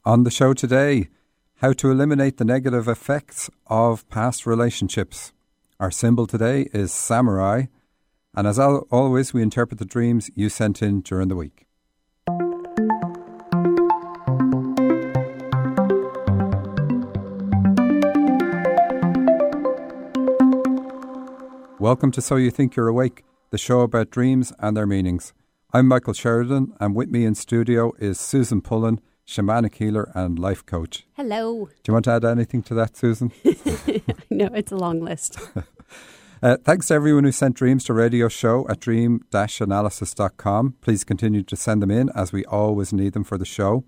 On the show today, how to eliminate the negative effects of past relationships. Our symbol today is samurai, and as always, we interpret the dreams you sent in during the week. Welcome to So You Think You're Awake, the show about dreams and their meanings. I'm Michael Sheridan, and with me in studio is Susan Pullen, shamanic healer and life coach. Hello. Do you want to add anything to that, Susan? No, it's a long list. Thanks to everyone who sent dreams to RadioShow at dream-analysis.com. Please continue to send them in, as we always need them for the show.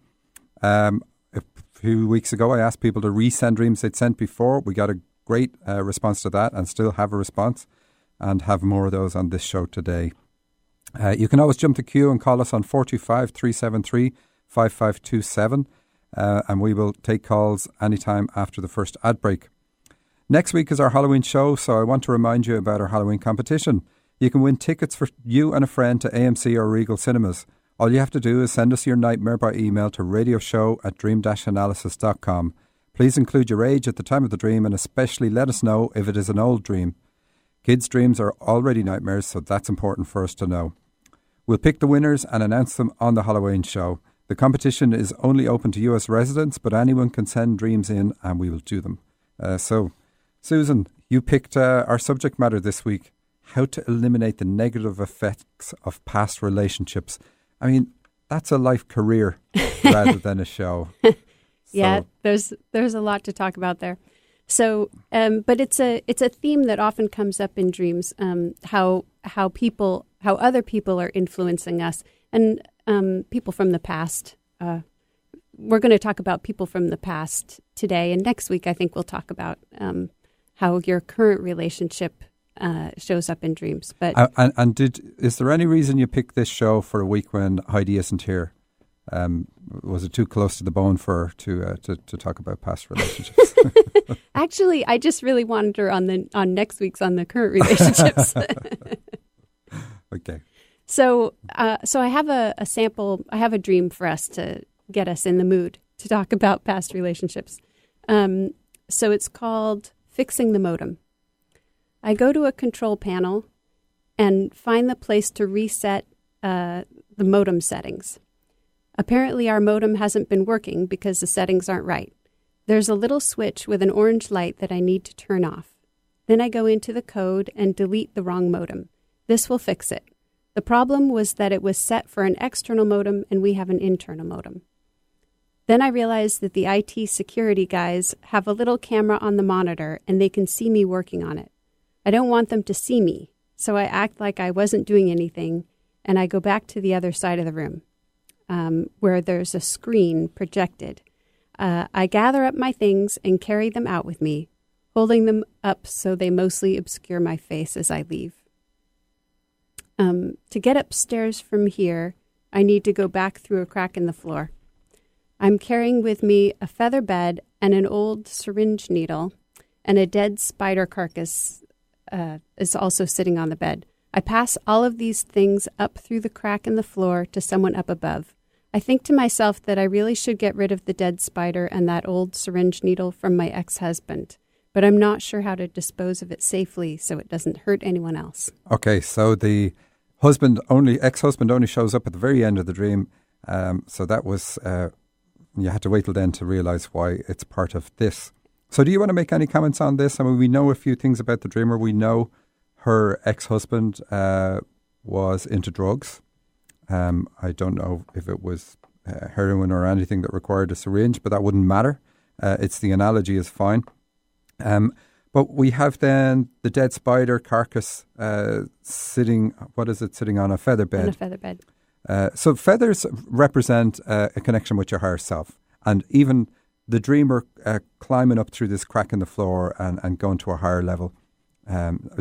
A few weeks ago, I asked people to resend dreams they'd sent before. We got a great response to that and still have a response and have more of those on this show today. You can always jump the queue and call us on 425-373-5527 and we will take calls anytime after the first ad break. Next week is our Halloween show, so I want to remind you about our Halloween competition. You can win tickets for you and a friend to AMC or Regal Cinemas. All you have to do is send us your nightmare by email to radioshow@dream-analysis.com. Please include your age at the time of the dream and especially let us know if it is an old dream. Kids' dreams are already nightmares, so that's important for us to know. We'll pick the winners and announce them on the Halloween show. The competition is only open to US residents, but anyone can send dreams in and we will do them. So, Susan, you picked our subject matter this week, how to eliminate the negative effects of past relationships. I mean, that's a life career rather than a show. Yeah, there's a lot to talk about there. So, but it's a theme that often comes up in dreams. How other people are influencing us, and people from the past. We're going to talk about people from the past today, and next week I think we'll talk about how your current relationship shows up in dreams. But is there any reason you picked this show for a week when Heidi isn't here? Was it too close to the bone for her to talk about past relationships? Actually, I just really wanted her on next week's on the current relationships. Okay. So I have a sample. I have a dream for us to get us in the mood to talk about past relationships. So it's called Fixing the Modem. I go to a control panel and find the place to reset the modem settings. Apparently, our modem hasn't been working because the settings aren't right. There's a little switch with an orange light that I need to turn off. Then I go into the code and delete the wrong modem. This will fix it. The problem was that it was set for an external modem and we have an internal modem. Then I realized that the IT security guys have a little camera on the monitor and they can see me working on it. I don't want them to see me, so I act like I wasn't doing anything and I go back to the other side of the room. Where there's a screen projected. I gather up my things and carry them out with me, holding them up so they mostly obscure my face as I leave. To get upstairs from here, I need to go back through a crack in the floor. I'm carrying with me a feather bed and an old syringe needle, and a dead spider carcass is also sitting on the bed. I pass all of these things up through the crack in the floor to someone up above. I think to myself that I really should get rid of the dead spider and that old syringe needle from my ex-husband, but I'm not sure how to dispose of it safely so it doesn't hurt anyone else. Okay, so the ex-husband only shows up at the very end of the dream, so that was, you had to wait till then to realise why it's part of this. So do you want to make any comments on this? I mean, we know a few things about the dreamer. We know her ex-husband was into drugs. I don't know if it was heroin or anything that required a syringe, but that wouldn't matter. It's the analogy is fine. But we have then the dead spider carcass sitting on a feather bed. On a feather bed. So feathers represent a connection with your higher self. And even the dreamer climbing up through this crack in the floor and going to a higher level.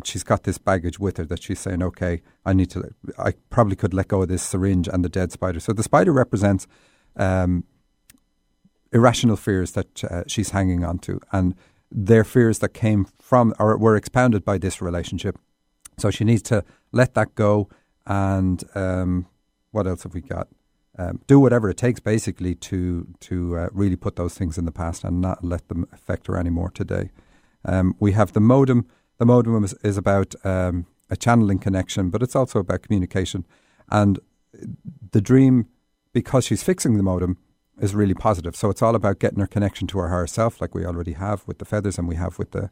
She's got this baggage with her that she's saying, okay, I probably could let go of this syringe and the dead spider. So the spider represents irrational fears that she's hanging on to, and they're fears that came from or were expounded by this relationship. So she needs to let that go. And what else have we got? do whatever it takes, basically, to really put those things in the past and not let them affect her anymore today. We have the modem. The modem is about a channeling connection, but it's also about communication. And the dream, because she's fixing the modem, is really positive. So it's all about getting her connection to her higher self, like we already have with the feathers, and we have with the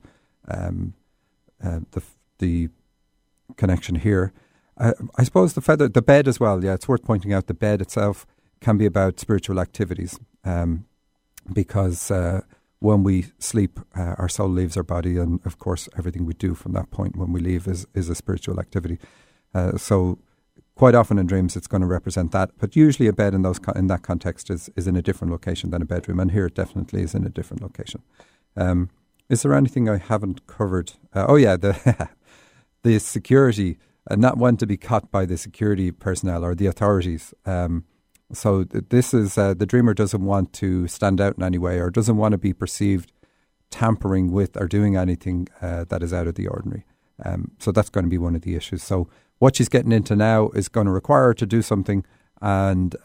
connection here. I suppose the bed as well. Yeah, it's worth pointing out the bed itself can be about spiritual activities, because when we sleep, our soul leaves our body, and of course, everything we do from that point when we leave is a spiritual activity. So quite often in dreams, it's going to represent that. But usually, a bed in that context is in a different location than a bedroom, and here it definitely is in a different location. Is there anything I haven't covered? The security. Not one to be caught by the security personnel or the authorities. So this is the dreamer doesn't want to stand out in any way, or doesn't want to be perceived tampering with or doing anything that is out of the ordinary. So that's going to be one of the issues. So what she's getting into now is going to require her to do something, and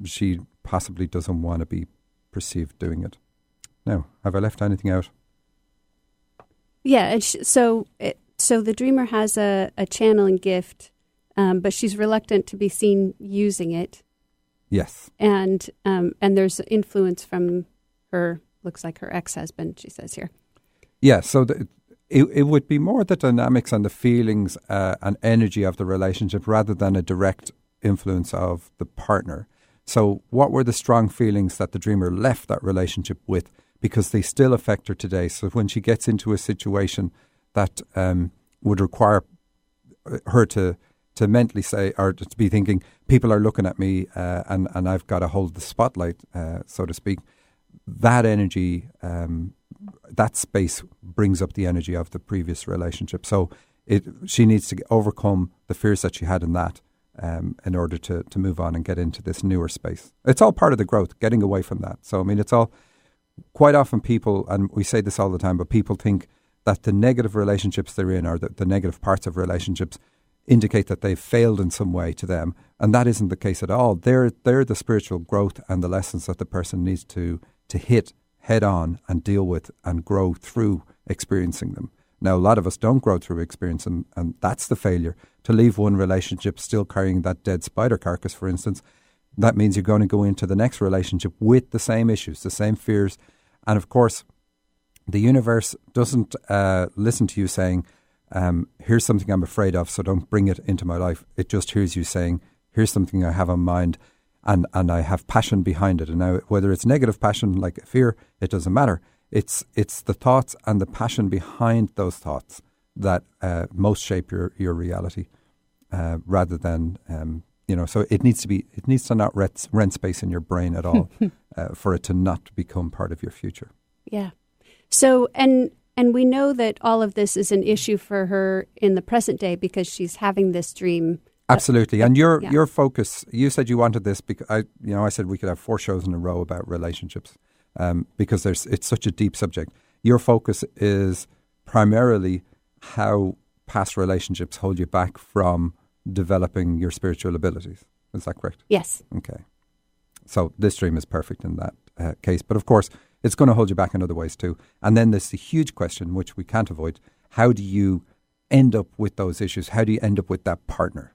she possibly doesn't want to be perceived doing it. Now, have I left anything out? Yeah, so the dreamer has a channeling gift, but she's reluctant to be seen using it. Yes. And there's influence from her, looks like her ex-husband, she says here. Yeah, so it would be more the dynamics and the feelings and energy of the relationship rather than a direct influence of the partner. So what were the strong feelings that the dreamer left that relationship with, because they still affect her today? So when she gets into a situation that would require her to mentally say, or to be thinking, people are looking at me and I've got to hold the spotlight, so to speak. That energy, that space brings up the energy of the previous relationship. So she needs to overcome the fears that she had in that in order to move on and get into this newer space. It's all part of the growth, getting away from that. So, I mean, it's all, quite often people, and we say this all the time, but people think that the negative relationships they're in, or the negative parts of relationships, indicate that they've failed in some way to them. And that isn't the case at all. They're the spiritual growth and the lessons that the person needs to hit head on and deal with and grow through experiencing them. Now, a lot of us don't grow through experience, and that's the failure. To leave one relationship still carrying that dead spider carcass, for instance, that means you're going to go into the next relationship with the same issues, the same fears. And of course, the universe doesn't listen to you saying, here's something I'm afraid of, so don't bring it into my life. It just hears you saying, here's something I have in mind, and I have passion behind it. And now, whether it's negative passion like fear, it doesn't matter. It's the thoughts and the passion behind those thoughts that most shape your reality, rather than So it needs to not rent space in your brain at all for it to not become part of your future. Yeah. So, and we know that all of this is an issue for her in the present day because she's having this dream. Absolutely. And your focus, you said you wanted this because I said we could have 4 shows in a row about relationships, because it's such a deep subject. Your focus is primarily how past relationships hold you back from developing your spiritual abilities. Is that correct? Yes. Okay. So this dream is perfect in that case. But of course, it's going to hold you back in other ways too. And then there's the huge question, which we can't avoid. How do you end up with those issues? How do you end up with that partner?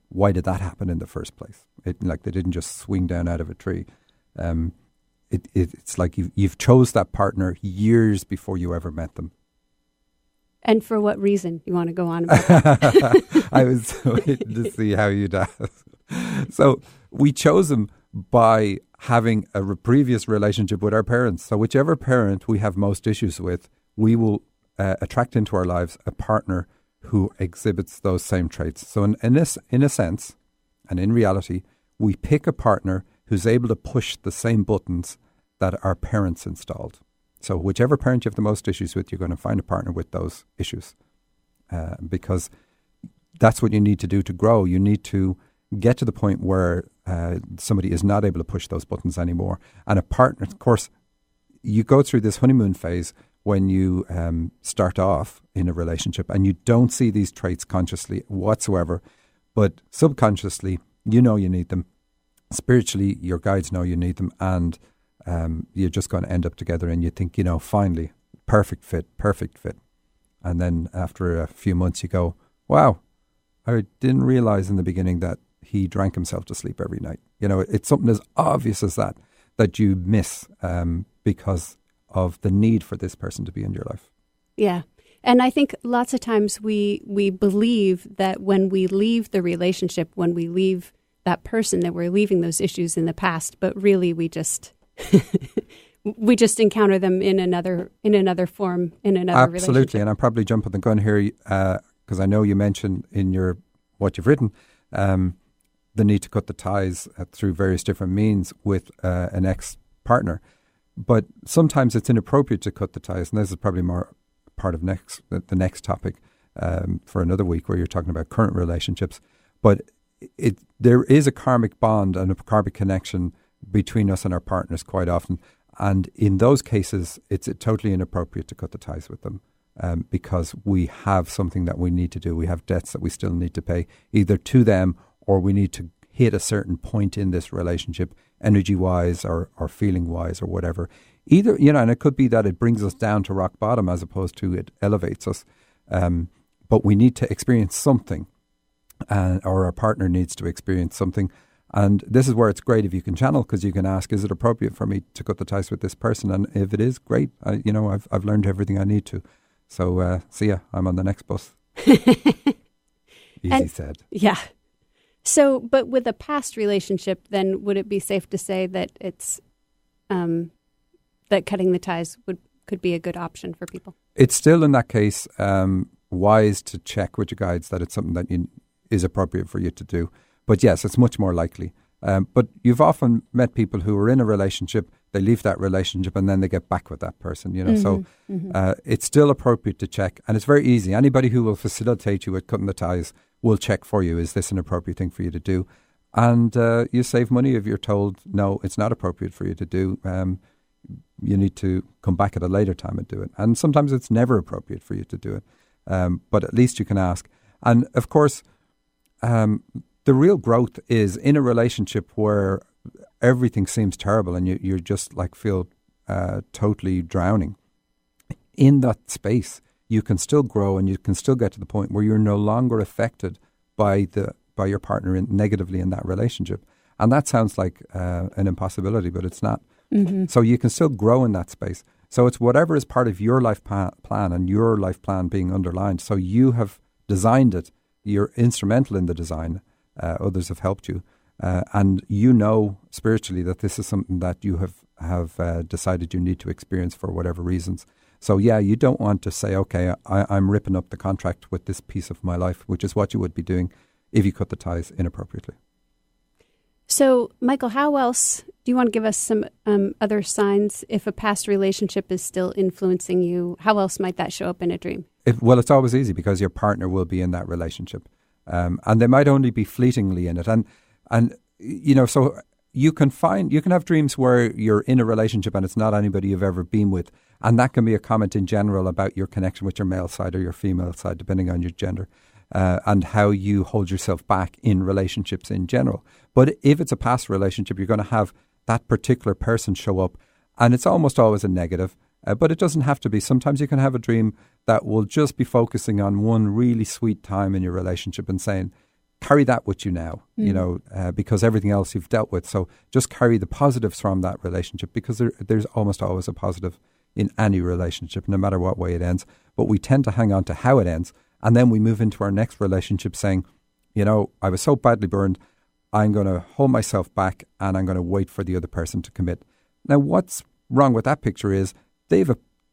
Why did that happen in the first place? They didn't just swing down out of a tree. It's like you've chose that partner years before you ever met them. And for what reason? You want to go on about that? I was waiting to see how you'd ask. So we chose them by having a previous relationship with our parents. So whichever parent we have most issues with, we will attract into our lives a partner who exhibits those same traits. So in a sense, and in reality, we pick a partner who's able to push the same buttons that our parents installed. So whichever parent you have the most issues with, you're going to find a partner with those issues, because that's what you need to do to grow. You need to get to the point where somebody is not able to push those buttons anymore. And a partner, of course, you go through this honeymoon phase when you start off in a relationship and you don't see these traits consciously whatsoever, but subconsciously, you know you need them. spiritually, your guides know you need them, and you're just going to end up together, and you think, finally, perfect fit. And then after a few months, you go, wow, I didn't realize in the beginning that he drank himself to sleep every night. It's something as obvious as that you miss because of the need for this person to be in your life. Yeah. And I think lots of times we believe that when we leave the relationship, when we leave that person, that we're leaving those issues in the past, but really we just we just encounter them in another form, in another Absolutely. relationship. And I'm probably jumping the gun here because I know you mentioned in what you've written the need to cut the ties through various different means with an ex-partner. But sometimes it's inappropriate to cut the ties, and this is probably more part of the next topic for another week, where you're talking about current relationships. But there is a karmic bond and a karmic connection between us and our partners quite often. And in those cases, it's totally inappropriate to cut the ties with them because we have something that we need to do. We have debts that we still need to pay, either to them or we need to hit a certain point in this relationship, energy-wise or feeling-wise or whatever. Either, and it could be that it brings us down to rock bottom as opposed to it elevates us. But we need to experience something, or our partner needs to experience something. And this is where it's great if you can channel, because you can ask, is it appropriate for me to cut the ties with this person? And if it is, great. I've learned everything I need to. So see ya. I'm on the next bus. Easy said. Yeah. So, but with a past relationship, then would it be safe to say that it's that cutting the ties could be a good option for people? It's still, in that case, wise to check with your guides that it's something that is appropriate for you to do. But yes, it's much more likely. But you've often met people who are in a relationship, they leave that relationship and then they get back with that person, So it's still appropriate to check. And it's very easy. Anybody who will facilitate you with cutting the ties will check for you, is this an appropriate thing for you to do? And you save money if you're told, no, it's not appropriate for you to do. You need to come back at a later time and do it. And sometimes it's never appropriate for you to do it. But at least you can ask. And of course, the real growth is in a relationship where everything seems terrible and you're just feel totally drowning. In that space, you can still grow and you can still get to the point where you're no longer affected by your partner negatively in that relationship. And that sounds like an impossibility, but it's not. Mm-hmm. So you can still grow in that space. So it's whatever is part of your life plan and your life plan being underlined. So you have designed it. You're instrumental in the design. Others have helped you. And spiritually that this is something that you have decided you need to experience for whatever reasons. So yeah, you don't want to say, okay, I'm ripping up the contract with this piece of my life, which is what you would be doing if you cut the ties inappropriately. So, Michael, how else do you want to give us some other signs if a past relationship is still influencing you? How else might that show up in a dream? It's always easy because your partner will be in that relationship. And they might only be fleetingly in it. And so you can have dreams where you're in a relationship and it's not anybody you've ever been with. And that can be a comment in general about your connection with your male side or your female side, depending on your gender, and how you hold yourself back in relationships in general. But if it's a past relationship, you're going to have that particular person show up, and it's almost always a negative, but it doesn't have to be. Sometimes you can have a dream that will just be focusing on one really sweet time in your relationship and saying, carry that with you now, because everything else you've dealt with. So just carry the positives from that relationship, because there's almost always a positive in any relationship, no matter what way it ends. But we tend to hang on to how it ends. And then we move into our next relationship saying, I was so badly burned, I'm going to hold myself back and I'm going to wait for the other person to commit. Now, what's wrong with that picture is they've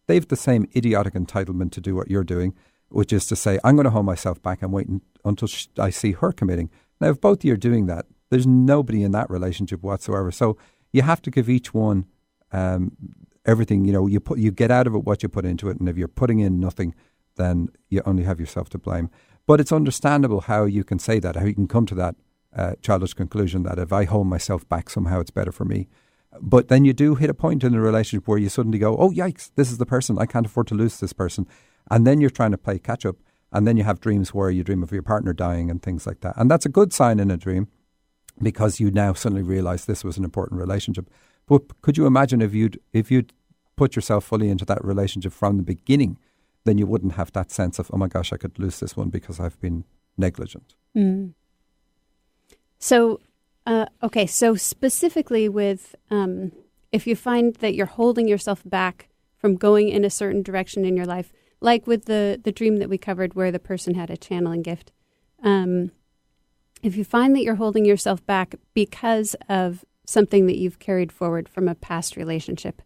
the same idiotic entitlement to do what you're doing, which is to say, I'm going to hold myself back and wait until I see her committing. Now, if both of you are doing that, there's nobody in that relationship whatsoever. So you have to give each one everything. You get out of it what you put into it. And if you're putting in nothing, then you only have yourself to blame. But it's understandable how you can say that, how you can come to that childish conclusion that if I hold myself back, somehow it's better for me. But then you do hit a point in a relationship where you suddenly go, oh, yikes, this is the person. I can't afford to lose this person. And then you're trying to play catch up. And then you have dreams where you dream of your partner dying and things like that. And that's a good sign in a dream. because you now suddenly realize this was an important relationship. But could you imagine if you'd put yourself fully into that relationship from the beginning, then you wouldn't have that sense of, oh my gosh, I could lose this one because I've been negligent. Mm. So, so specifically with, if you find that you're holding yourself back from going in a certain direction in your life, like with the dream that we covered where the person had a channeling gift, if you find that you're holding yourself back because of something that you've carried forward from a past relationship,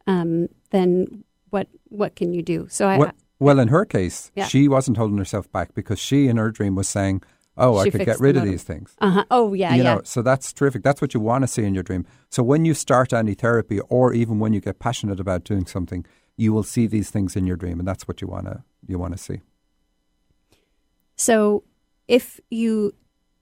then what can you do? So well, in her case, yeah. she wasn't holding herself back because she, in her dream, was saying, oh, I could get rid of these things. Uh-huh. Oh, yeah, you know, so that's terrific. That's what you want to see in your dream. So when you start any therapy, or even when you get passionate about doing something, you will see these things in your dream, and that's what you want to see. So if you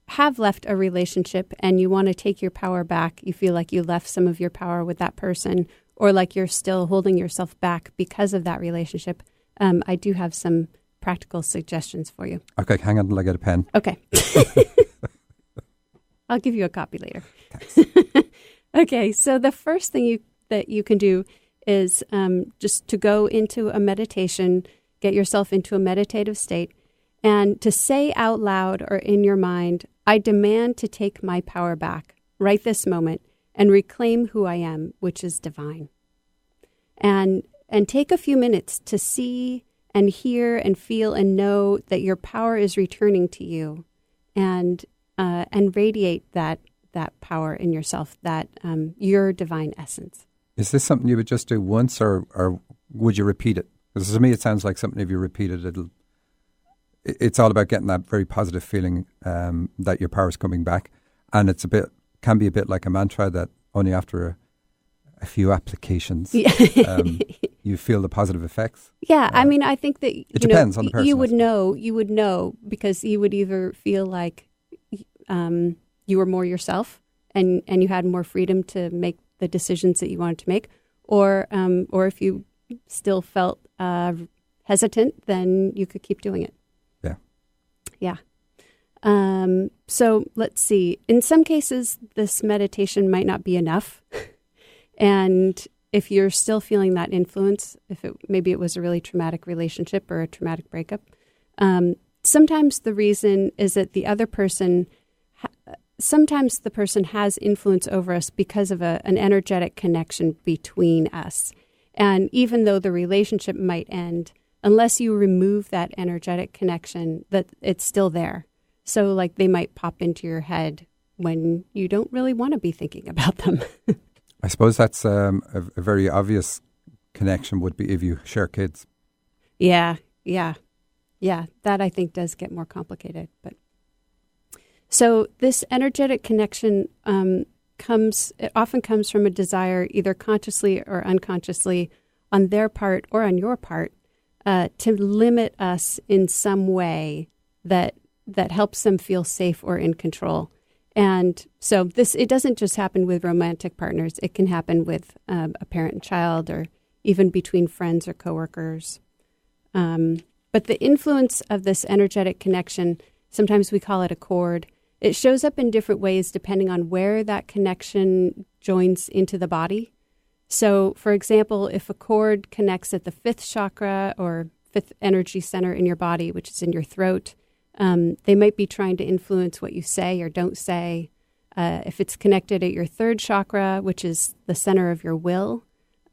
have left a relationship and you want to take your power back, you feel like you left some of your power with that person, or like you're still holding yourself back because of that relationship, I do have some practical suggestions for you. Okay, hang on until I get a pen. Okay. I'll give you a copy later. Thanks. Okay, so the first thing that you can do is just to go into a meditation, get yourself into a meditative state, and to say out loud or in your mind, I demand to take my power back right this moment and reclaim who I am, which is divine. And take a few minutes to see and hear and feel and know that your power is returning to you, and radiate that power in yourself, that your divine essence. Is this something you would just do once, or would you repeat it? Because to me, it sounds like something if you repeat it, it's all about getting that very positive feeling that your power is coming back, and can be a bit like a mantra that only after a few applications you feel the positive effects. Yeah, I mean, I think that it depends on the person. You would know because you would either feel like you were more yourself and you had more freedom to make the decisions that you wanted to make, or if you still felt hesitant, then you could keep doing it. Yeah. So let's see. In some cases, this meditation might not be enough. And if you're still feeling that influence, maybe it was a really traumatic relationship or a traumatic breakup, sometimes the reason is that the other person, sometimes the person has influence over us because of an energetic connection between us. And even though the relationship might end, unless you remove that energetic connection, that it's still there. So like they might pop into your head when you don't really want to be thinking about them. I suppose that's a very obvious connection would be if you share kids. Yeah. That I think does get more complicated. But so this energetic connection often comes from a desire, either consciously or unconsciously, on their part or on your part, to limit us in some way that helps them feel safe or in control. And so it doesn't just happen with romantic partners. It can happen with a parent and child, or even between friends or coworkers. But the influence of this energetic connection, sometimes we call it a cord. It shows up in different ways depending on where that connection joins into the body. So, for example, if a cord connects at the 5th chakra or 5th energy center in your body, which is in your throat, they might be trying to influence what you say or don't say. If it's connected at your 3rd chakra, which is the center of your will,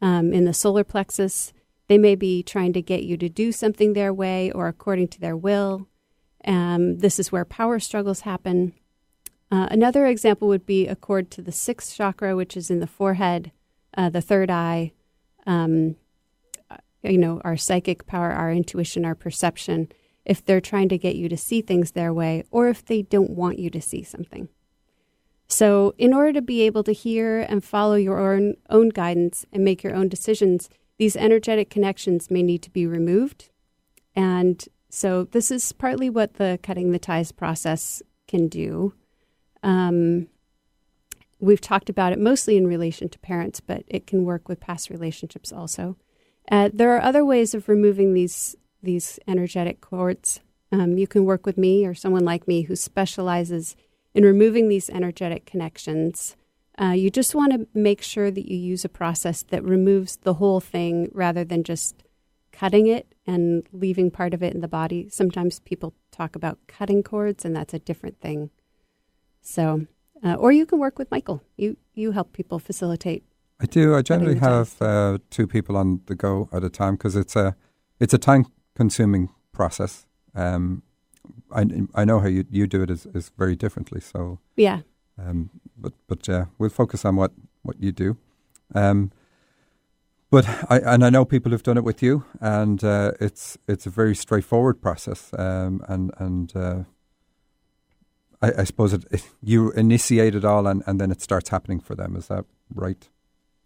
in the solar plexus, they may be trying to get you to do something their way or according to their will. This is where power struggles happen. Another example would be a cord to the 6th chakra, which is in the forehead, the 3rd eye, our psychic power, our intuition, our perception, if they're trying to get you to see things their way, or if they don't want you to see something. So in order to be able to hear and follow your own guidance and make your own decisions, these energetic connections may need to be removed. And so this is partly what the cutting the ties process can do. We've talked about it mostly in relation to parents, but it can work with past relationships also. There are other ways of removing these energetic cords. You can work with me or someone like me who specializes in removing these energetic connections, you just want to make sure that you use a process that removes the whole thing rather than just cutting it and leaving part of it in the body. Sometimes people talk about cutting cords, and that's a different thing. So, or you can work with Michael. You help people facilitate. I do. I generally have two people on the go at a time because it's a time-consuming process. I know how you do it is very differently. So yeah. But yeah, we'll focus on what you do. But I know people who've done it with you, and it's a very straightforward process. I suppose you initiate it all, and then it starts happening for them. Is that right?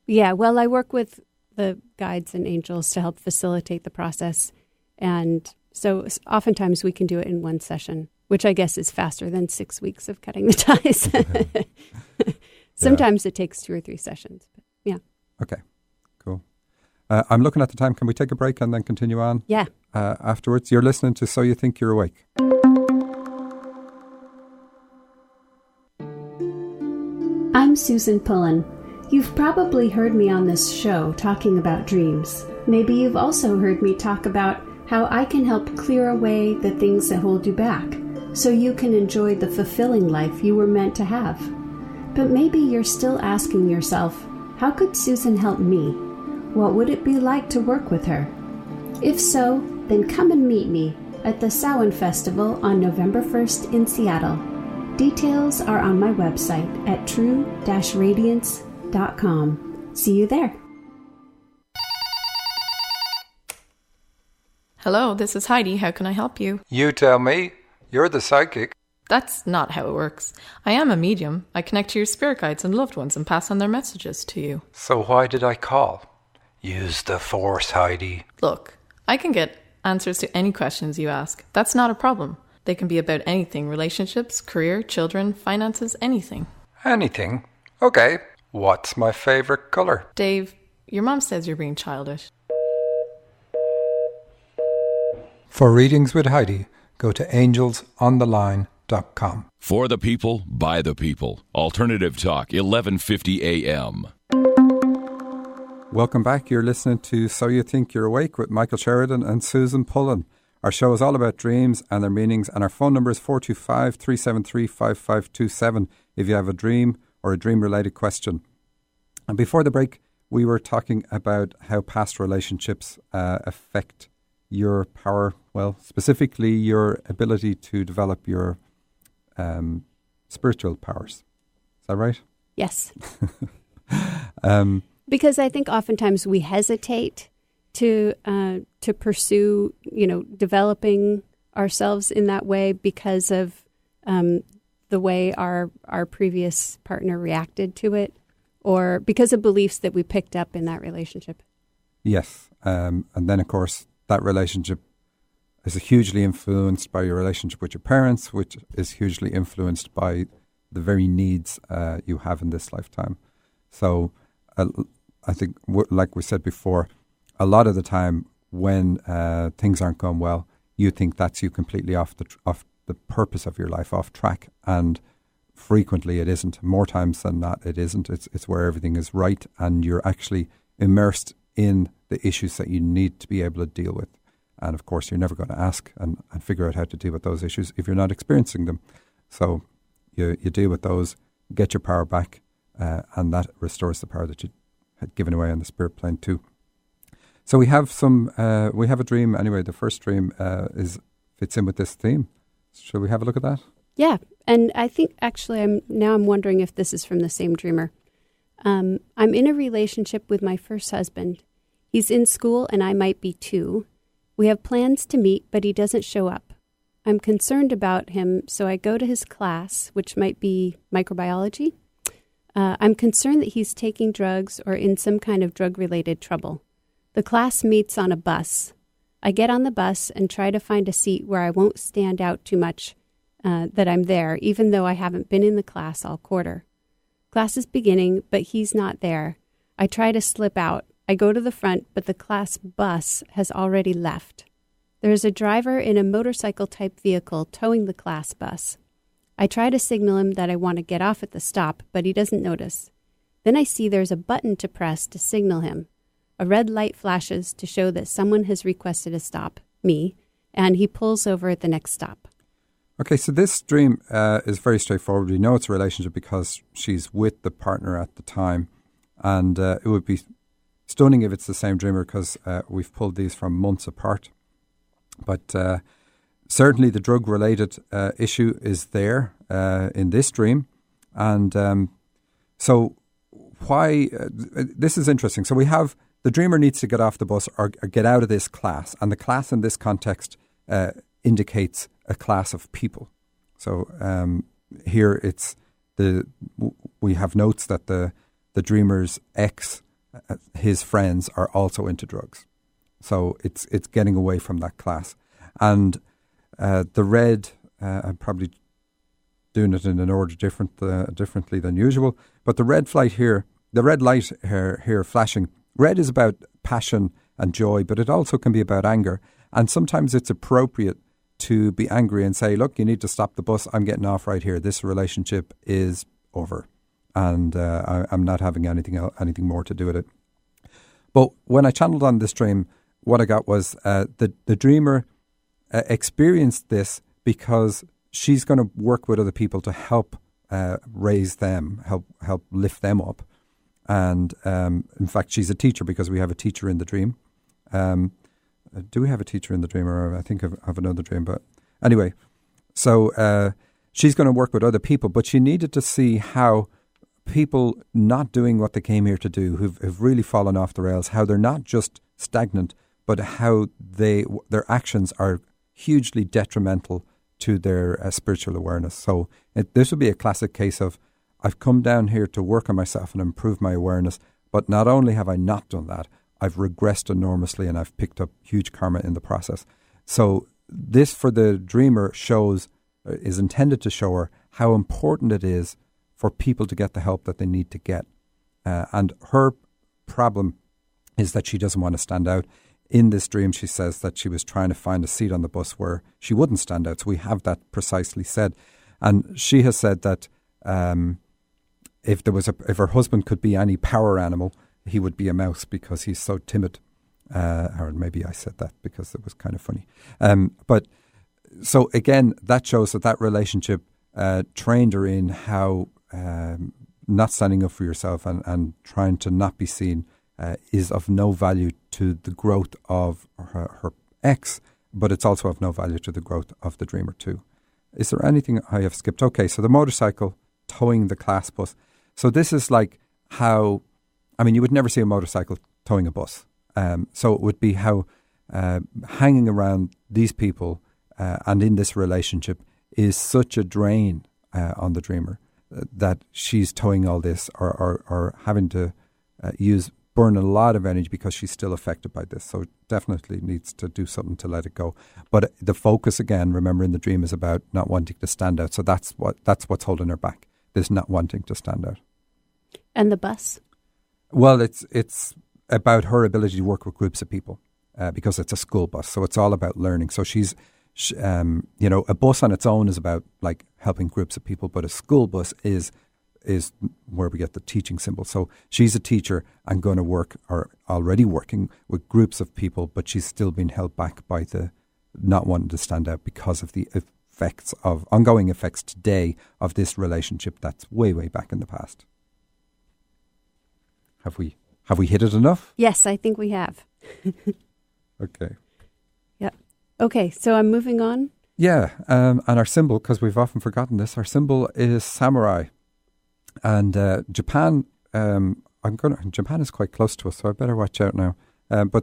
Yeah. Well, I work with the guides and angels to help facilitate the process, and so oftentimes we can do it in one session, which I guess is faster than 6 weeks of cutting the ties. Sometimes it takes 2 or 3 sessions. But yeah. Okay. Cool. I'm looking at the time. Can we take a break and then continue on? Yeah. Afterwards, you're listening to So You Think You're Awake. I'm Susan Pullen. You've probably heard me on this show talking about dreams. Maybe you've also heard me talk about how I can help clear away the things that hold you back so you can enjoy the fulfilling life you were meant to have. But maybe you're still asking yourself, how could Susan help me? What would it be like to work with her? If so, then come and meet me at the Samhain Festival on November 1st in Seattle. Details are on my website at true-radiance.com. See you there. Hello, this is Heidi. How can I help you? You tell me. You're the psychic. That's not how it works. I am a medium. I connect to your spirit guides and loved ones and pass on their messages to you. So why did I call? Use the force, Heidi. Look, I can get answers to any questions you ask. That's not a problem. They can be about anything: relationships, career, children, finances, anything. Anything? Okay. What's my favorite color? Dave, your mom says you're being childish. For readings with Heidi, go to angelsontheline.com. For the people, by the people. Alternative Talk, 1150 AM. Welcome back. You're listening to So You Think You're Awake with Michael Sheridan and Susan Pullen. Our show is all about dreams and their meanings, and our phone number is 425-373-5527 if you have a dream or a dream-related question. And before the break, we were talking about how past relationships affect your power, well, specifically your ability to develop your spiritual powers. Is that right? Yes. Because I think oftentimes we hesitate to pursue, developing ourselves in that way because of the way our previous partner reacted to it, or because of beliefs that we picked up in that relationship. Yes. And then, of course, that relationship is hugely influenced by your relationship with your parents, which is hugely influenced by the very needs you have in this lifetime. So I think, like we said before, a lot of the time when things aren't going well, you think that's you completely off the purpose of your life, off track. And frequently it isn't. More times than not, it isn't. It's where everything is right and you're actually immersed in the issues that you need to be able to deal with. And of course, you're never going to ask and figure out how to deal with those issues if you're not experiencing them. So you deal with those, get your power back, and that restores the power that you had given away on the spirit plane too. So we have a dream anyway. The first dream fits in with this theme. Shall we have a look at that? Yeah, and I think actually I'm wondering if this is from the same dreamer. I'm in a relationship with my first husband. He's in school and I might be too. We have plans to meet, but he doesn't show up. I'm concerned about him, so I go to his class, which might be microbiology. I'm concerned that he's taking drugs or in some kind of drug-related trouble. The class meets on a bus. I get on the bus and try to find a seat where I won't stand out too much that I'm there, even though I haven't been in the class all quarter. Class is beginning, but he's not there. I try to slip out. I go to the front, but the class bus has already left. There is a driver in a motorcycle-type vehicle towing the class bus. I try to signal him that I want to get off at the stop, but he doesn't notice. Then I see there's a button to press to signal him. A red light flashes to show that someone has requested a stop, me, and he pulls over at the next stop. Okay, so this dream is very straightforward. We know it's a relationship because she's with the partner at the time. And it would be stunning if it's the same dreamer because we've pulled these from months apart. But certainly the drug-related issue is there in this dream. And so why... this is interesting. So we have the dreamer needs to get off the bus or get out of this class. And the class in this context indicates a class of people. So here it's we have notes that the dreamer's ex, his friends are also into drugs. So it's getting away from that class. And the red, I'm probably doing it in an order differently than usual, but the red light here flashing, red is about passion and joy, but it also can be about anger. And sometimes it's appropriate to be angry and say, look, you need to stop the bus. I'm getting off right here. This relationship is over. And I'm not having anything more to do with it. But when I channeled on this dream, what I got was the dreamer experienced this because she's going to work with other people to help raise them, help lift them up. And in fact, she's a teacher because we have a teacher in the dream. Do we have a teacher in the dream, or I think I have another dream? But anyway, so she's going to work with other people, but she needed to see how people not doing what they came here to do, who've really fallen off the rails, how they're not just stagnant, but how their actions are hugely detrimental to their spiritual awareness. So this would be a classic case of, I've come down here to work on myself and improve my awareness, but not only have I not done that, I've regressed enormously and I've picked up huge karma in the process. So this for the dreamer is intended to show her how important it is for people to get the help that they need to get. And her problem is that she doesn't want to stand out. In this dream, she says that she was trying to find a seat on the bus where she wouldn't stand out. So we have that precisely said. And she has said that if her husband could be any power animal, he would be a mouse because he's so timid. Or maybe I said that because it was kind of funny. But so again, that shows that relationship trained her in how not standing up for yourself and trying to not be seen is of no value to the growth of her ex, but it's also of no value to the growth of the dreamer too. Is there anything I have skipped? Okay, so the motorcycle towing the class bus. So this is like how, you would never see a motorcycle towing a bus. So it would be how hanging around these people and in this relationship is such a drain on the dreamer that she's towing all this or having to burn a lot of energy because she's still affected by this. So definitely needs to do something to let it go. But the focus, again, remember in the dream, is about not wanting to stand out. So that's what's holding her back, this not wanting to stand out. And the bus? Well, it's about her ability to work with groups of people because it's a school bus. So it's all about learning. So a bus on its own is about like helping groups of people, but a school bus is where we get the teaching symbol. So she's a teacher and going to work or already working with groups of people, but she's still being held back by the not wanting to stand out because of the ongoing effects today of this relationship that's way, way back in the past. Have we hit it enough? Yes, I think we have. Okay. Yep. Okay, so I'm moving on. Yeah, and our symbol, because we've often forgotten this, our symbol is samurai. And Japan, Japan is quite close to us, so I better watch out now.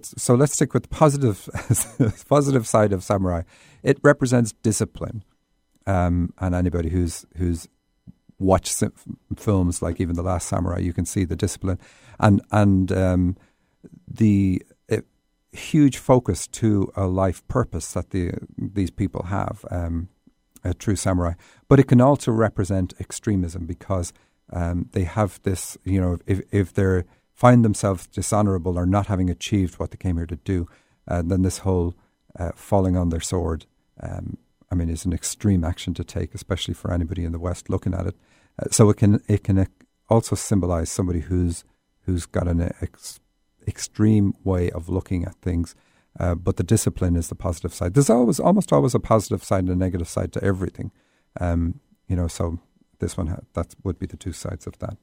So let's stick with the positive side of samurai. It represents discipline, and anybody who's watched films like even The Last Samurai, you can see the discipline and the huge focus to a life purpose that these people have, a true samurai. But it can also represent extremism because they have this, if they find themselves dishonorable or not having achieved what they came here to do, then this whole falling on their sword is an extreme action to take, especially for anybody in the West looking at it. So it can also symbolize somebody who's got an extreme way of looking at things. But the discipline is the positive side. There's almost always a positive side and a negative side to everything. So this one, that would be the two sides of that.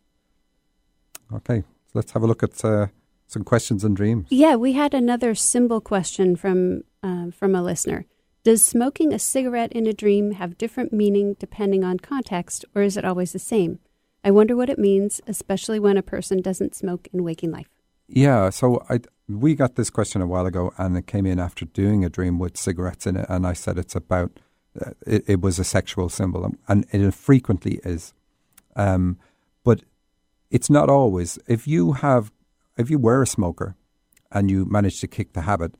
Okay, so let's have a look at some questions and dreams. Yeah, we had another symbol question from a listener. Does smoking a cigarette in a dream have different meaning depending on context, or is it always the same? I wonder what it means, especially when a person doesn't smoke in waking life. Yeah, so we got this question a while ago, and it came in after doing a dream with cigarettes in it, and I said it's about, it was a sexual symbol, and it frequently is. But it's not always. If you were a smoker and you manage to kick the habit,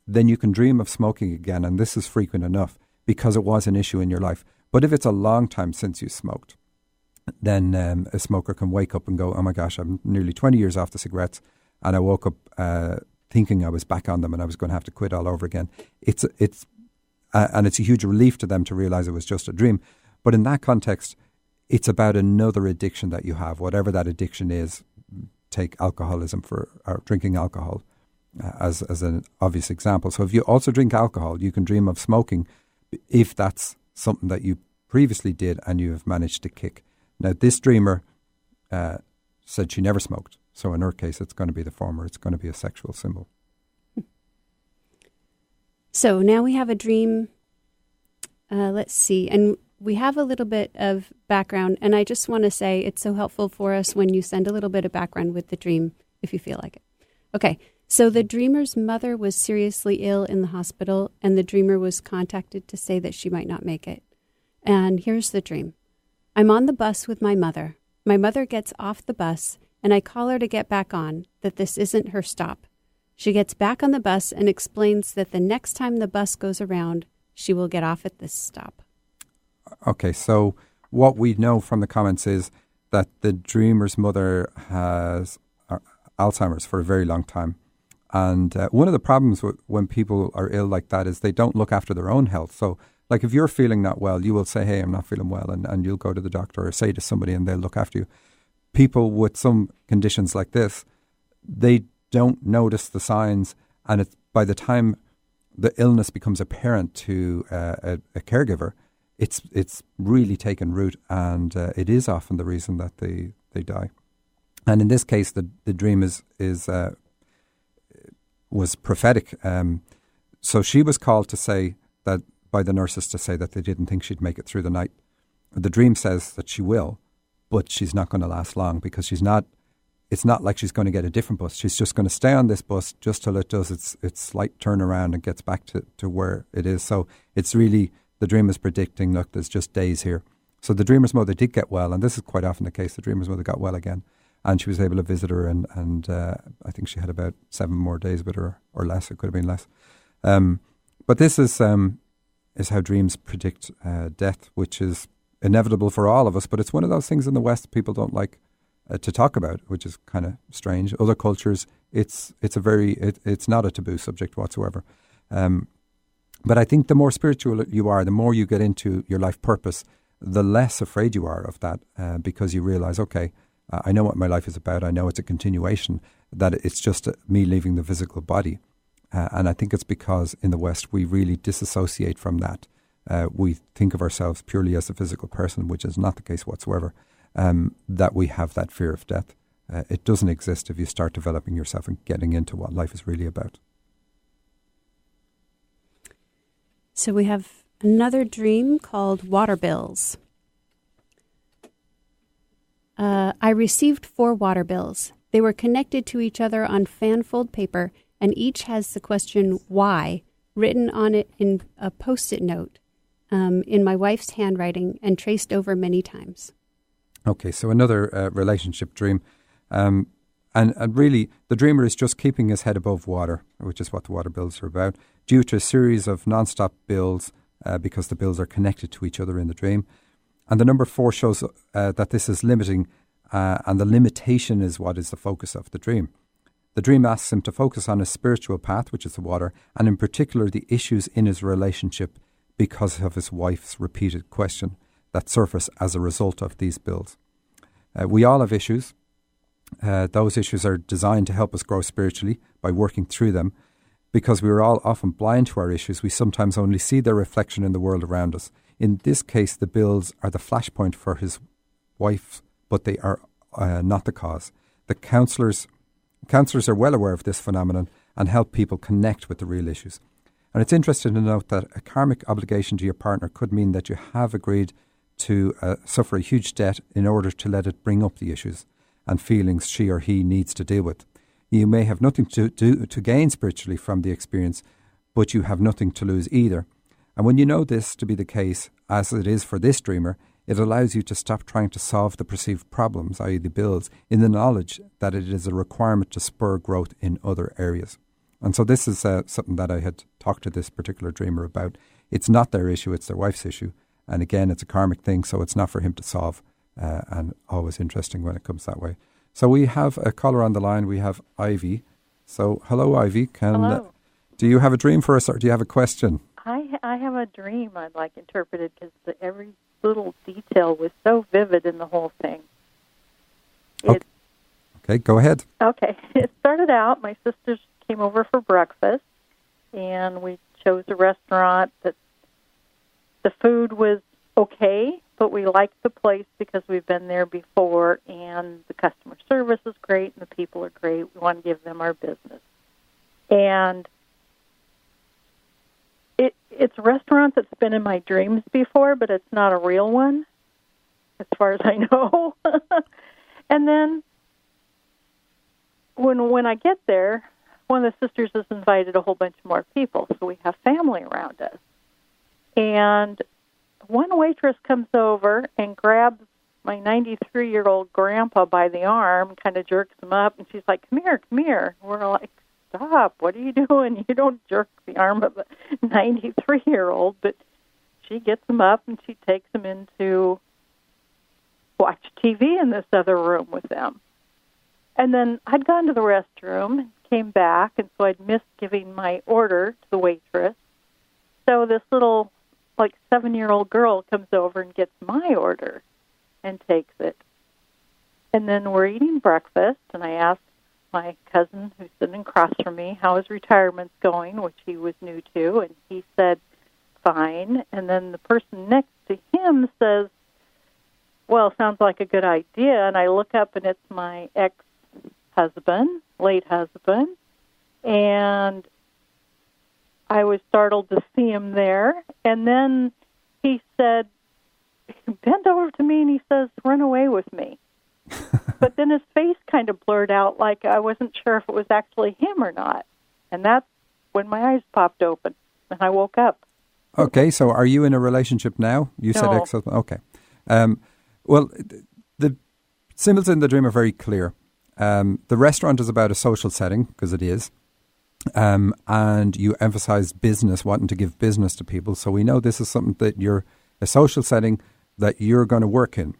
then you can dream of smoking again, and this is frequent enough because it was an issue in your life. But if it's a long time since you smoked, then a smoker can wake up and go, oh my gosh, I'm nearly 20 years off the cigarettes, and I woke up thinking I was back on them and I was going to have to quit all over again. It's a huge relief to them to realize it was just a dream. But in that context, it's about another addiction that you have, whatever that addiction is. Take alcoholism or drinking alcohol as an obvious example. So if you also drink alcohol, you can dream of smoking if that's something that you previously did and you have managed to kick. Now, this dreamer said she never smoked. So in her case, it's going to be the former. It's going to be a sexual symbol. So now we have a dream. Let's see. And we have a little bit of background. And I just want to say it's so helpful for us when you send a little bit of background with the dream, if you feel like it. Okay. So the dreamer's mother was seriously ill in the hospital, and the dreamer was contacted to say that she might not make it. And here's the dream. I'm on the bus with my mother. My mother gets off the bus, and I call her to get back on, that this isn't her stop. She gets back on the bus and explains that the next time the bus goes around, she will get off at this stop. Okay, so what we know from the comments is that the dreamer's mother has Alzheimer's for a very long time. And one of the problems when people are ill like that is they don't look after their own health. So like if you're feeling not well, you will say, hey, I'm not feeling well, and you'll go to the doctor or say to somebody and they'll look after you. People with some conditions like this, they don't notice the signs, and by the time the illness becomes apparent to a caregiver, it's really taken root, and it is often the reason that they die. And in this case, the dream was prophetic. So she was called to say that by the nurses to say that they didn't think she'd make it through the night. The dream says that she will, but she's not going to last long because it's not like she's going to get a different bus. She's just going to stay on this bus just till it does its slight turnaround and gets back to where it is. So it's really, the dream is predicting, look, there's just days here. So the dreamer's mother did get well, and this is quite often the case. The dreamer's mother got well again, and she was able to visit her, and I think she had about 7 more days with her, or less. It could have been less. But this is how dreams predict death, which is inevitable for all of us. But it's one of those things in the West people don't like to talk about, which is kind of strange. Other cultures, it's not a taboo subject whatsoever. But I think the more spiritual you are, the more you get into your life purpose, the less afraid you are of that, because you realize, okay, I know what my life is about. I know it's a continuation, that it's just me leaving the physical body. And I think it's because in the West we really disassociate from that. We think of ourselves purely as a physical person, which is not the case whatsoever, that we have that fear of death. It doesn't exist if you start developing yourself and getting into what life is really about. So we have another dream called Water Bills. I received 4 water bills. They were connected to each other on fanfold paper, and each has the question, why, written on it in a Post-it note in my wife's handwriting and traced over many times. Okay, so another relationship dream. And really, the dreamer is just keeping his head above water, which is what the water bills are about, due to a series of non-stop bills, because the bills are connected to each other in the dream. And the number 4 shows that this is limiting, and the limitation is what is the focus of the dream. The dream asks him to focus on his spiritual path, which is the water, and in particular the issues in his relationship because of his wife's repeated question that surface as a result of these bills. We all have issues. Those issues are designed to help us grow spiritually by working through them. Because we are all often blind to our issues, we sometimes only see their reflection in the world around us. In this case, the bills are the flashpoint for his wife, but they are not the cause. The counsellors are well aware of this phenomenon and help people connect with the real issues. And it's interesting to note that a karmic obligation to your partner could mean that you have agreed to suffer a huge debt in order to let it bring up the issues and feelings she or he needs to deal with. You may have nothing to gain spiritually from the experience, but you have nothing to lose either. And when you know this to be the case, as it is for this dreamer, it allows you to stop trying to solve the perceived problems, i.e. the bills, in the knowledge that it is a requirement to spur growth in other areas. And so this is something that I had talked to this particular dreamer about. It's not their issue, it's their wife's issue. And again, it's a karmic thing, so it's not for him to solve. And always interesting when it comes that way. So we have a caller on the line. We have Ivy. So hello, Ivy. Hello. Do you have a dream for us, or do you have a question? I have a dream I'd like interpreted because every little detail was so vivid in the whole thing. Okay, go ahead. Okay. It started out, my sisters came over for breakfast, and we chose a restaurant that the food was okay, but we liked the place because we've been there before, and the customer service is great, and the people are great. We want to give them our business. And it's a restaurant that's been in my dreams before, but it's not a real one, as far as I know. And then when I get there, one of the sisters has invited a whole bunch more people, so we have family around us. And one waitress comes over and grabs my 93-year-old grandpa by the arm, kind of jerks him up, and she's like, come here. And we're like, stop, what are you doing? You don't jerk the arm of a 93-year-old. But she gets him up, and she takes him in to watch TV in this other room with them. And then I'd gone to the restroom and came back, and so I'd missed giving my order to the waitress. So this little 7-year-old girl comes over and gets my order and takes it. And then we're eating breakfast, and I asked my cousin who's sitting across from me how his retirement's going, which he was new to, and he said, fine. And then the person next to him says, well, sounds like a good idea. And I look up, and it's my ex-husband, late husband, and I was startled to see him there. And then he said, he bent over to me and he says, run away with me. But then his face kind of blurred out like I wasn't sure if it was actually him or not. And that's when my eyes popped open and I woke up. Okay, so are you in a relationship now? You said ex-husband. Okay. Well, the symbols in the dream are very clear. The restaurant is about a social setting, because it is. And you emphasize business, wanting to give business to people. So we know this is something that you're a social setting that you're going to work in.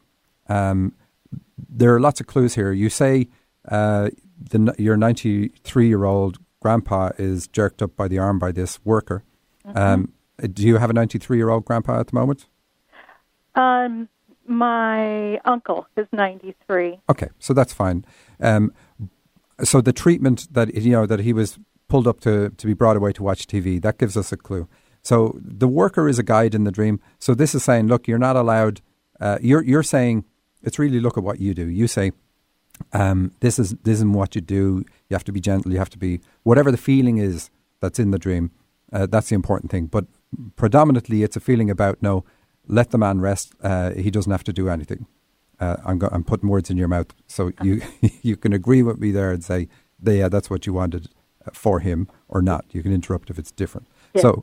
There are lots of clues here. You say your 93-year-old grandpa is jerked up by the arm by this worker. Mm-hmm. Do you have a 93-year-old grandpa at the moment? My uncle is 93. Okay, so that's fine. So the treatment that he was pulled up to be brought away to watch TV, that gives us a clue. So the worker is a guide in the dream. So this is saying, look, you're not allowed. You're saying it's really look at what you do. You say, this isn't what you do. You have to be gentle. You have to be whatever the feeling is that's in the dream. That's the important thing. But predominantly, it's a feeling about no. Let the man rest. He doesn't have to do anything. I'm putting words in your mouth, so you can agree with me there and say, yeah, that's what you wanted for him, or not. You can interrupt if it's different. Yeah.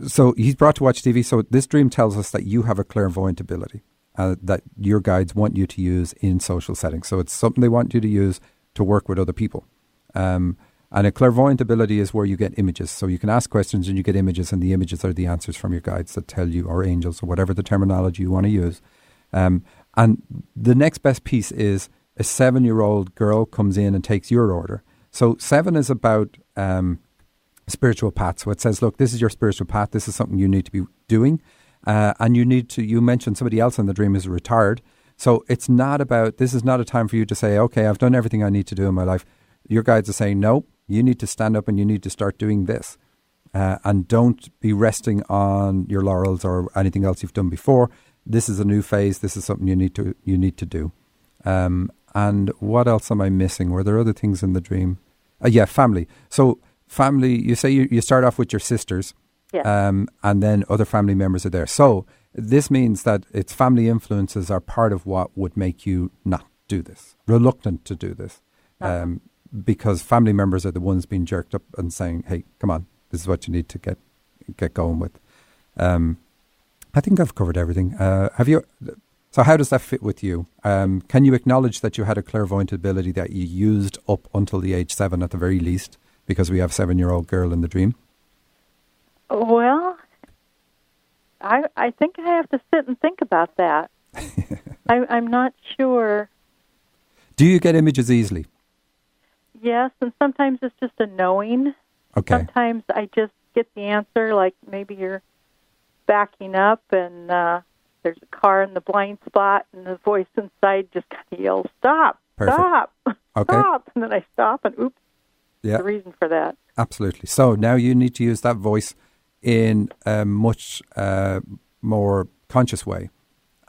So he's brought to watch TV. So this dream tells us that you have a clairvoyant ability that your guides want you to use in social settings. So it's something they want you to use to work with other people. And a clairvoyant ability is where you get images. So you can ask questions and you get images, and the images are the answers from your guides that tell you, or angels, or whatever the terminology you want to use. And the next best piece is a 7-year-old girl comes in and takes your order. So 7 is about spiritual path. So it says, look, this is your spiritual path. This is something you need to be doing. And you mentioned somebody else in the dream is retired. So this is not a time for you to say, okay, I've done everything I need to do in my life. Your guides are saying, no, you need to stand up and you need to start doing this. And don't be resting on your laurels or anything else you've done before. This is a new phase. This is something you need to do. And what else am I missing? Were there other things in the dream? Yeah, family. So family, you say you start off with your sisters. Yeah. And then other family members are there. So this means that its family influences are part of what would make you not do this, reluctant to do this, because family members are the ones being jerked up and saying, hey, come on, this is what you need to get going with. I think I've covered everything. Have you? So how does that fit with you? Can you acknowledge that you had a clairvoyant ability that you used up until the age 7 at the very least, because we have a 7-year-old girl in the dream? Well, I think I have to sit and think about that. I'm not sure. Do you get images easily? Yes, and sometimes it's just a knowing. Okay. Sometimes I just get the answer, like maybe you're backing up and there's a car in the blind spot and the voice inside just kind of yells, stop, Perfect. stop, Okay. stop. And then I stop and oops, Yeah. the reason for that. Absolutely. So now you need to use that voice in a much more conscious way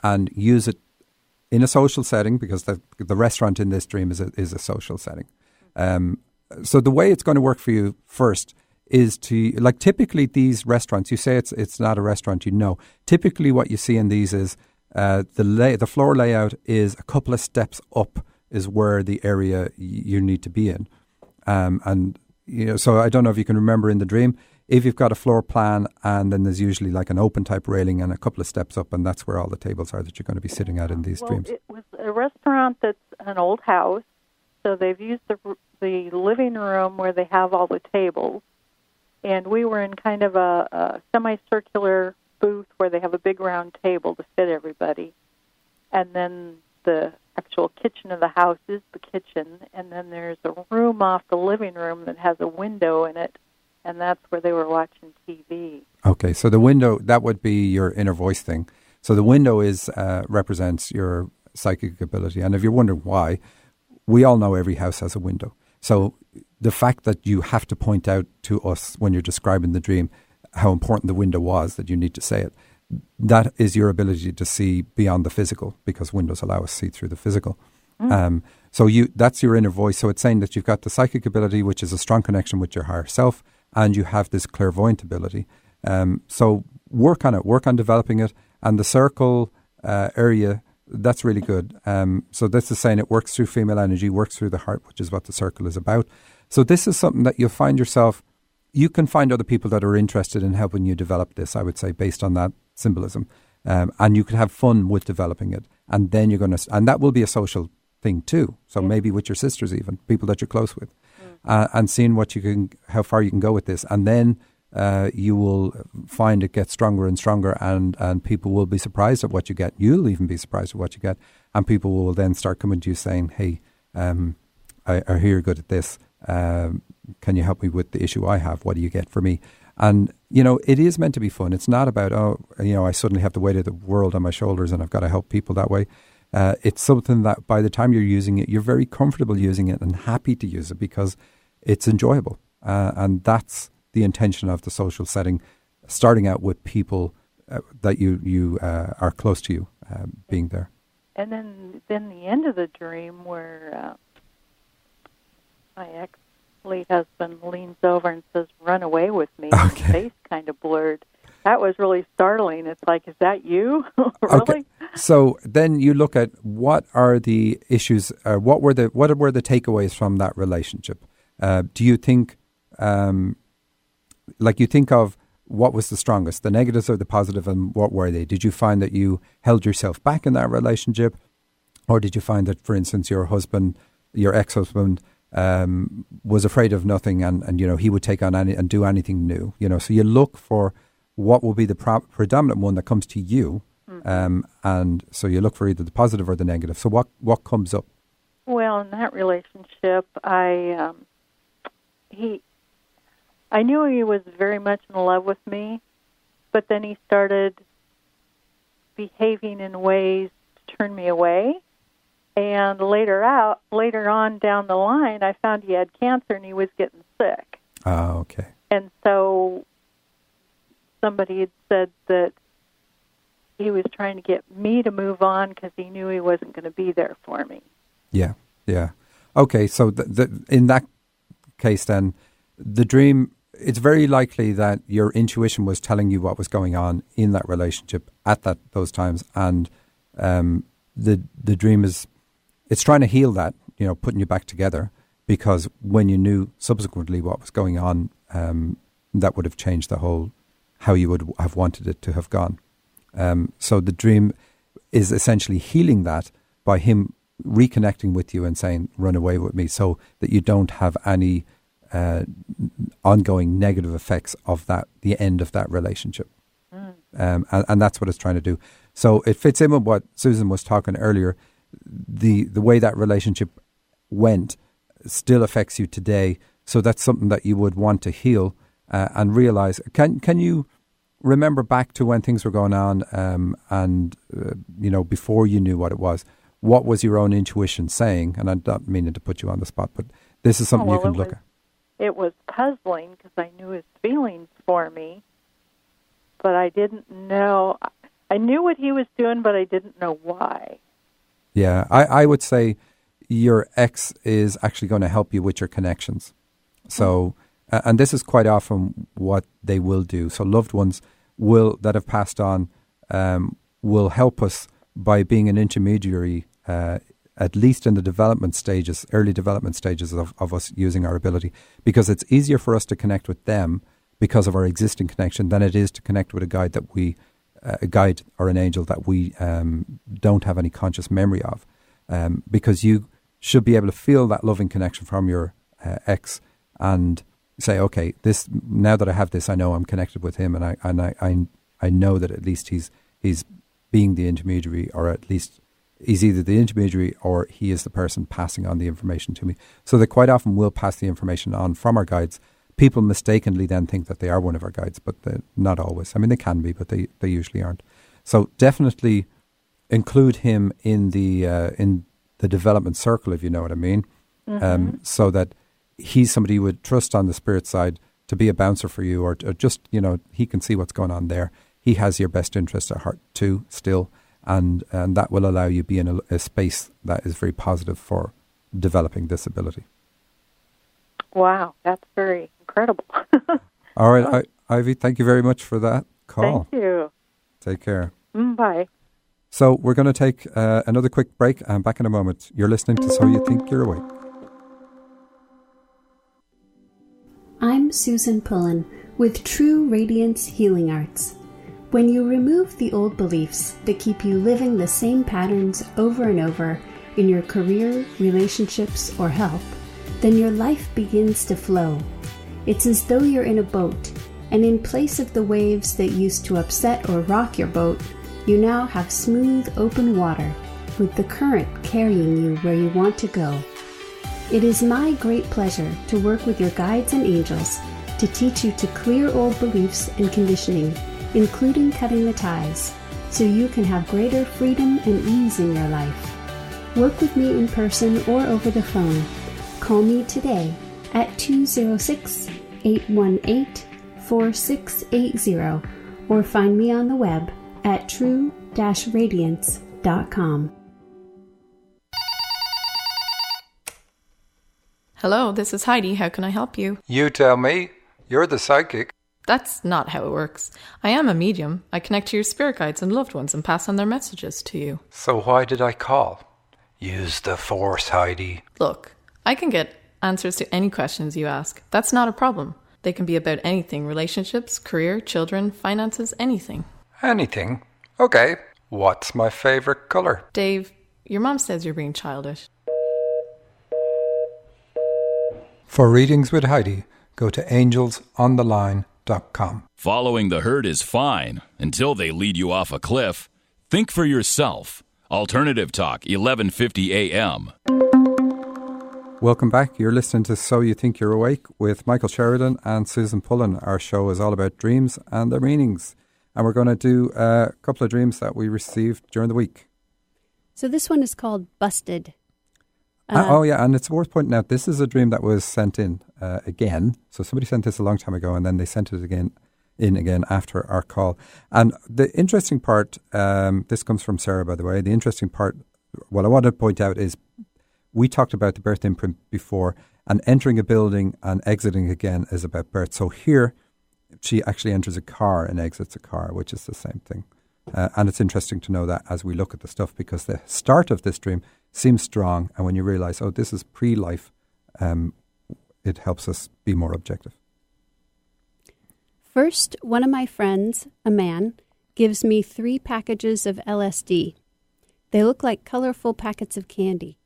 and use it in a social setting, because the restaurant in this dream is a social setting. So the way it's going to work for you first is to, like, typically these restaurants, you say it's not a restaurant, typically what you see in these is the floor layout is a couple of steps up is where the area you need to be in. And so I don't know if you can remember in the dream, if you've got a floor plan and then there's usually like an open type railing and a couple of steps up, and that's where all the tables are that you're going to be sitting at in these dreams. It was a restaurant that's an old house, so they've used the living room where they have all the tables, and we were in kind of a semicircular booth where they have a big round table to fit everybody, and then the actual kitchen of the house is the kitchen, and then there's a room off the living room that has a window in it, and that's where they were watching TV. Okay, so the window, that would be your inner voice thing. So the window represents your psychic ability. And if you're wondering why, we all know every house has a window. So the fact that you have to point out to us when you're describing the dream how important the window was, that you need to say it, that is your ability to see beyond the physical, because windows allow us to see through the physical. So that's your inner voice. So it's saying that you've got the psychic ability, which is a strong connection with your higher self, and you have this clairvoyant ability. So work on it, work on developing it. And the circle area, that's really good. So this is saying it works through female energy, works through the heart, which is what the circle is about. So this is something that you'll find yourself, you can find other people that are interested in helping you develop this, I would say, based on that symbolism. And you can have fun with developing it. And then and that will be a social thing too. So maybe with your sisters even, people that you're close with. And seeing how far you can go with this. And then you will find it gets stronger and stronger, and people will be surprised at what you get. You'll even be surprised at what you get. And people will then start coming to you saying, hey, I hear you're good at this. Can you help me with the issue I have? What do you get for me? And, it is meant to be fun. It's not about, I suddenly have the weight of the world on my shoulders and I've got to help people that way. It's something that by the time you're using it, you're very comfortable using it and happy to use it because it's enjoyable. And that's the intention of the social setting, starting out with people that you are close to you being there. And then the end of the dream where my ex-late husband leans over and says, run away with me. Okay. His face kind of blurred. That was really startling. It's like, is that you? Really? Okay. So then you look at what are the issues, what were the takeaways from that relationship? Do you think, you think of what was the strongest, the negatives or the positive, and what were they? Did you find that you held yourself back in that relationship? Or did you find that, for instance, your ex-husband, was afraid of nothing and he would take on and do anything new? So you look for what will be the predominant one that comes to you. And so you look for either the positive or the negative. So what comes up? Well, in that relationship, I knew he was very much in love with me, but then he started behaving in ways to turn me away. And later on down the line, I found he had cancer and he was getting sick. Oh, okay. And so somebody had said that he was trying to get me to move on because he knew he wasn't going to be there for me. Yeah. Okay, so in that case then, the dream, it's very likely that your intuition was telling you what was going on in that relationship at those times, and the dream it's trying to heal that, putting you back together, because when you knew subsequently what was going on, that would have changed how you would have wanted it to have gone. So the dream is essentially healing that by him reconnecting with you and saying, run away with me, so that you don't have any ongoing negative effects of the end of that relationship. And that's what it's trying to do. So it fits in with what Susan was talking earlier. The way that relationship went still affects you today. So that's something that you would want to heal and realize. Can you remember back to when things were going on and before you knew what it was? What was your own intuition saying? And I'm not meaning to put you on the spot, but this is something you can look at. It was puzzling because I knew his feelings for me, but I didn't know. I knew what he was doing, but I didn't know why. Yeah, I would say your ex is actually going to help you with your connections. So, and this is quite often what they will do. So loved ones that have passed on will help us by being an intermediary, at least in the early development stages of us using our ability, because it's easier for us to connect with them because of our existing connection than it is to connect with a guide or an angel that we don't have any conscious memory of, because you should be able to feel that loving connection from your ex and say, okay, now that I have this, I know I'm connected with him, and I know that at least he's being the intermediary, or at least he's either the intermediary or he is the person passing on the information to me. So they quite often will pass the information on from our guides. People mistakenly then think that they are one of our guides, but not always. I mean, they can be, but they usually aren't. So definitely include him in the development circle, if you know what I mean, so that he's somebody you would trust on the spirit side to be a bouncer for you, or just, he can see what's going on there. He has your best interest at heart too, still, and that will allow you be in a space that is very positive for developing this ability. Wow, that's very incredible. All right, Ivy, thank you very much for that call. Thank you. Take care. Bye. So we're going to take another quick break. I'm back in a moment. You're listening to So You Think You're Awake. I'm Susan Pullen with True Radiance Healing Arts. When you remove the old beliefs that keep you living the same patterns over and over in your career, relationships, or health, then your life begins to flow. It's as though you're in a boat, and in place of the waves that used to upset or rock your boat, you now have smooth, open water, with the current carrying you where you want to go. It is my great pleasure to work with your guides and angels to teach you to clear old beliefs and conditioning, including cutting the ties, so you can have greater freedom and ease in your life. Work with me in person or over the phone. Call me today at 206-818-4680 or find me on the web at true-radiance.com. Hello, this is Heidi. How can I help you? You tell me. You're the psychic. That's not how it works. I am a medium. I connect to your spirit guides and loved ones and pass on their messages to you. So why did I call? Use the force, Heidi. Look, I can get answers to any questions you ask. That's not a problem. They can be about anything: relationships, career, children, finances, anything. Anything? Okay. What's my favorite color? Dave, your mom says you're being childish. For readings with Heidi, go to angelsontheline.com. Following the herd is fine until they lead you off a cliff. Think for yourself. Alternative Talk, 1150 AM. Welcome back. You're listening to So You Think You're Awake with Michael Sheridan and Susan Pullen. Our show is all about dreams and their meanings. And we're going to do a couple of dreams that we received during the week. So this one is called Busted. And it's worth pointing out, this is a dream that was sent in again. So somebody sent this a long time ago, and then they sent it again after our call. And the interesting part, this comes from Sarah, by the way. The interesting part, what I want to point out is we talked about the birth imprint before, and entering a building and exiting again is about birth. So here, she actually enters a car and exits a car, which is the same thing. And it's interesting to know that as we look at the stuff, because the start of this dream seems strong, and when you realize, oh, this is pre-life, it helps us be more objective. First, one of my friends, a man, gives me 3 packages of LSD. They look like colorful packets of candy.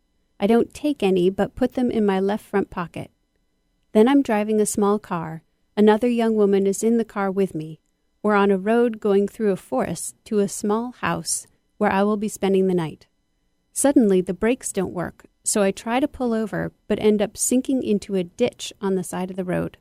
I don't take any, but put them in my left front pocket. Then I'm driving a small car. Another young woman is in the car with me. We're on a road going through a forest to a small house where I will be spending the night. Suddenly, the brakes don't work, so I try to pull over, but end up sinking into a ditch on the side of the road.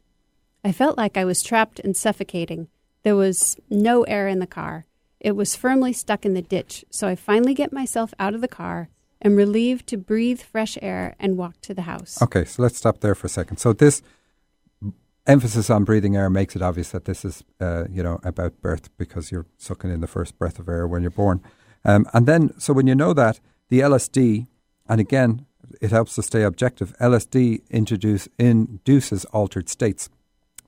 I felt like I was trapped and suffocating. There was no air in the car. It was firmly stuck in the ditch, so I finally get myself out of the car. I'm relieved to breathe fresh air and walk to the house. Okay, so let's stop there for a second. So this emphasis on breathing air makes it obvious that this is, about birth, because you're sucking in the first breath of air when you're born. And then, so when you know that, the LSD, and again, it helps to stay objective, LSD induces altered states.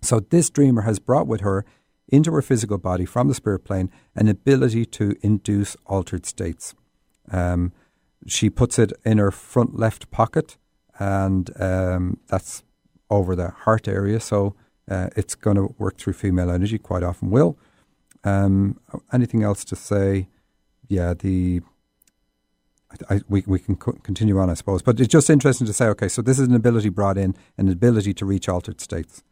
So this dreamer has brought with her into her physical body from the spirit plane an ability to induce altered states. She puts it in her front left pocket, and that's over the heart area. So it's going to work through female energy, quite often will. Anything else to say? Yeah, we can continue on, I suppose. But it's just interesting to say, okay, so this is an ability brought in, an ability to reach altered states.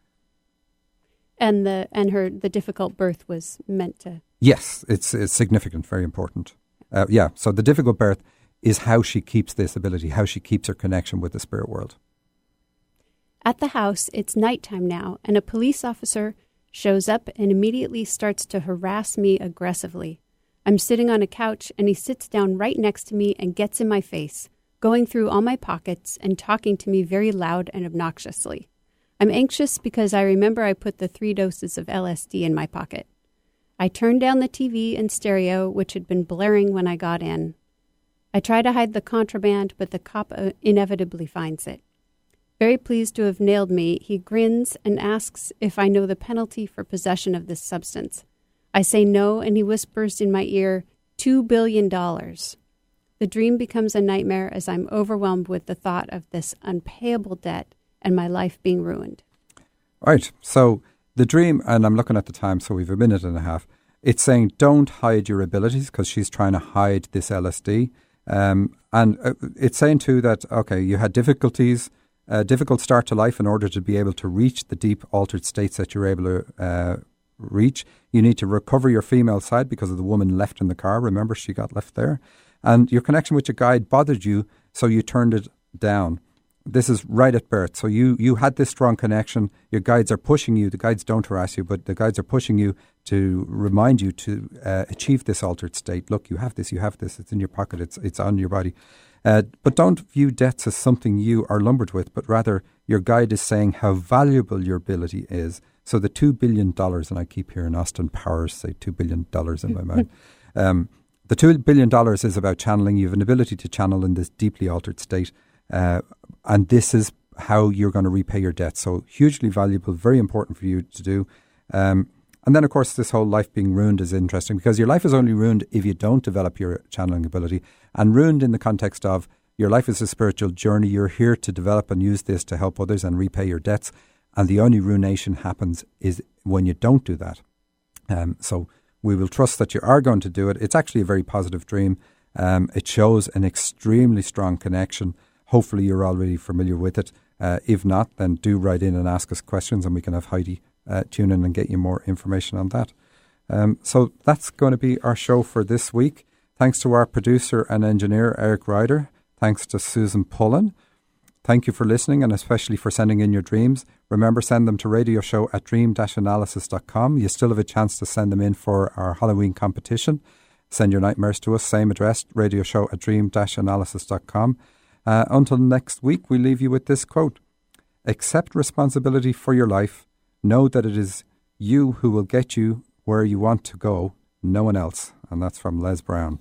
And the difficult birth was meant to... Yes, it's significant, very important. So the difficult birth is how she keeps this ability, how she keeps her connection with the spirit world. At the house, it's nighttime now, and a police officer shows up and immediately starts to harass me aggressively. I'm sitting on a couch, and he sits down right next to me and gets in my face, going through all my pockets and talking to me very loud and obnoxiously. I'm anxious because I remember I put the 3 doses of LSD in my pocket. I turn down the TV and stereo, which had been blaring when I got in. I try to hide the contraband, but the cop inevitably finds it. Very pleased to have nailed me, he grins and asks if I know the penalty for possession of this substance. I say no, and he whispers in my ear, $2 billion. The dream becomes a nightmare as I'm overwhelmed with the thought of this unpayable debt and my life being ruined. Right. So the dream, and I'm looking at the time, so we've a minute and a half. It's saying don't hide your abilities, because she's trying to hide this LSD. And it's saying too that, okay, you had difficulties, a difficult start to life in order to be able to reach the deep altered states that you're able to reach. You need to recover your female side because of the woman left in the car. Remember, she got left there. And your connection with your guide bothered you, so you turned it down. This is right at birth. So you had this strong connection. Your guides are pushing you. The guides don't harass you, but the guides are pushing you to remind you to achieve this altered state. Look, you have this. It's in your pocket. It's on your body. But don't view debts as something you are lumbered with, but rather your guide is saying how valuable your ability is. So the $2 billion, and I keep hearing Austin Powers say $2 billion in my mind. The $2 billion is about channeling. You have an ability to channel in this deeply altered state. And this is how you're going to repay your debt. So hugely valuable, very important for you to do. And then, of course, this whole life being ruined is interesting, because your life is only ruined if you don't develop your channeling ability. And ruined in the context of your life is a spiritual journey. You're here to develop and use this to help others and repay your debts. And the only ruination happens is when you don't do that. So we will trust that you are going to do it. It's actually a very positive dream. It shows an extremely strong connection. Hopefully you're already familiar with it. If not, then do write in and ask us questions, and we can have Heidi tune in and get you more information on that. So that's going to be our show for this week. Thanks to our producer and engineer, Eric Ryder. Thanks to Susan Pullen. Thank you for listening and especially for sending in your dreams. Remember, send them to radioshow@dream-analysis.com. You still have a chance to send them in for our Halloween competition. Send your nightmares to us, same address, radioshow@dream-analysis.com. Until next week, we leave you with this quote. Accept responsibility for your life. Know that it is you who will get you where you want to go, no one else. And that's from Les Brown.